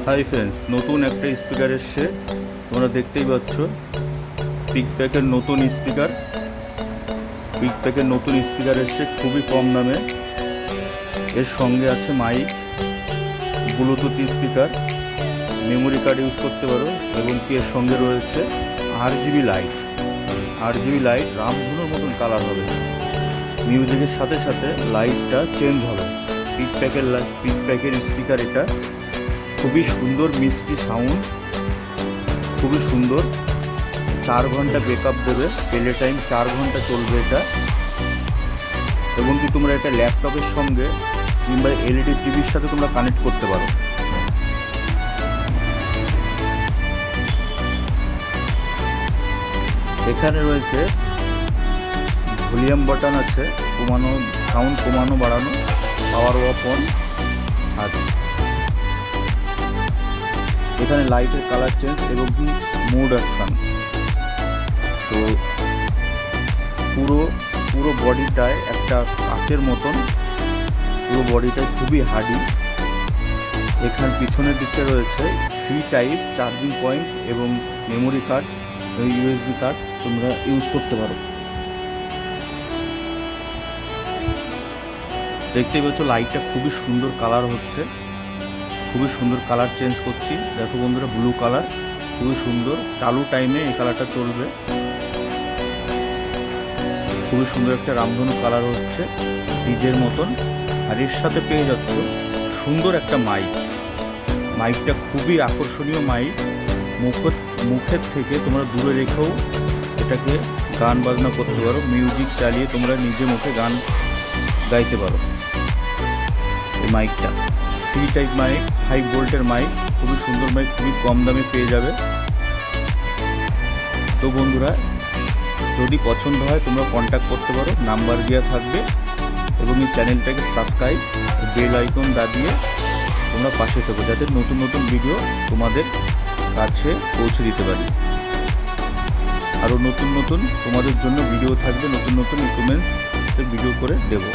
Hi friends, নতুন একটা speaker এসছে। তোমরা দেখতেই পাচ্ছ পিকপ্যাকের নতুন স্পিকার এসছে খুবই কম দামে। এর সঙ্গে আছে mic, Bluetooth speaker, memory card use করতে পারো এবং কি এর সঙ্গে রয়েছে RGB লাইট। রামধনুর মতন কালার হবে। মিউজিকের সাথে সাথে লাইটটা চেঞ্জ হবে। পিকপ্যাকের স্পিকার এটা। খুবই সুন্দর মিষ্টি সাউন্ড, খুবই সুন্দর। 4 ঘন্টা ব্যাকআপ দেবে, প্লে টাইম 4 ঘন্টা চলবে এটা। এবং কি তোমরা এটা ল্যাপটপের সঙ্গে কিংবা LED টিভির সাথে তোমরা কানেক্ট করতে পারো। এখানে রয়েছে ভলিউম বাটন আছে, সাউন্ড কমানো বাড়ানো, পাওয়ার অফ অন। আর এখানে লাইটের কালার চেঞ্জ এবং কি মুড অ্যাকশন। তো পুরো বডিটায় একটা কাচের মতন, পুরো বডিটায় খুবই হার্ডি। এখানে পিছনের দিকে রয়েছে সি টাইপ চার্জিং পয়েন্ট এবং মেমোরি কার্ড, USB কার্ড তোমরা ইউজ করতে পারো। দেখতেই পাচ্ছ লাইটটা খুবই সুন্দর কালার হচ্ছে, খুবই সুন্দর কালার চেঞ্জ করছি। দেখো বন্ধুরা, ব্লু কালার খুবই সুন্দর। চালু টাইমে এই কালারটা চলবে। খুবই সুন্দর একটা রামধনু কালার হচ্ছে ডিজের মতন। আর এর সাথে পেয়ে যাচ্ছ সুন্দর একটা মাইকটা খুবই আকর্ষণীয় মাইক। মুখের থেকে তোমরা দূরে রেখেও এটাকে গান বাজনা করতে পারো। মিউজিক চালিয়ে তোমরা নিজে মুখে গান গাইতে পারো। এই মাইকটা সি টাইপ মাইক, 5 ভোল্টের মাইক, খুবই সুন্দর মাইক, খুবই কম দামে পেয়ে যাবে। তো বন্ধুরা, যদি পছন্দ হয় তোমরা কন্ট্যাক্ট করতে পারো, নাম্বার দেওয়া থাকবে। এবং এই চ্যানেলটাকে সাবস্ক্রাইব, বেল আইকন দাবিয়ে তোমরা পাশে থেকো, যাতে নতুন নতুন ভিডিও তোমাদের কাছে পৌঁছে দিতে পারি। আরও নতুন তোমাদের জন্য ভিডিও থাকবে, নতুন ইকুইপমেন্টস ভিডিও করে দেবো।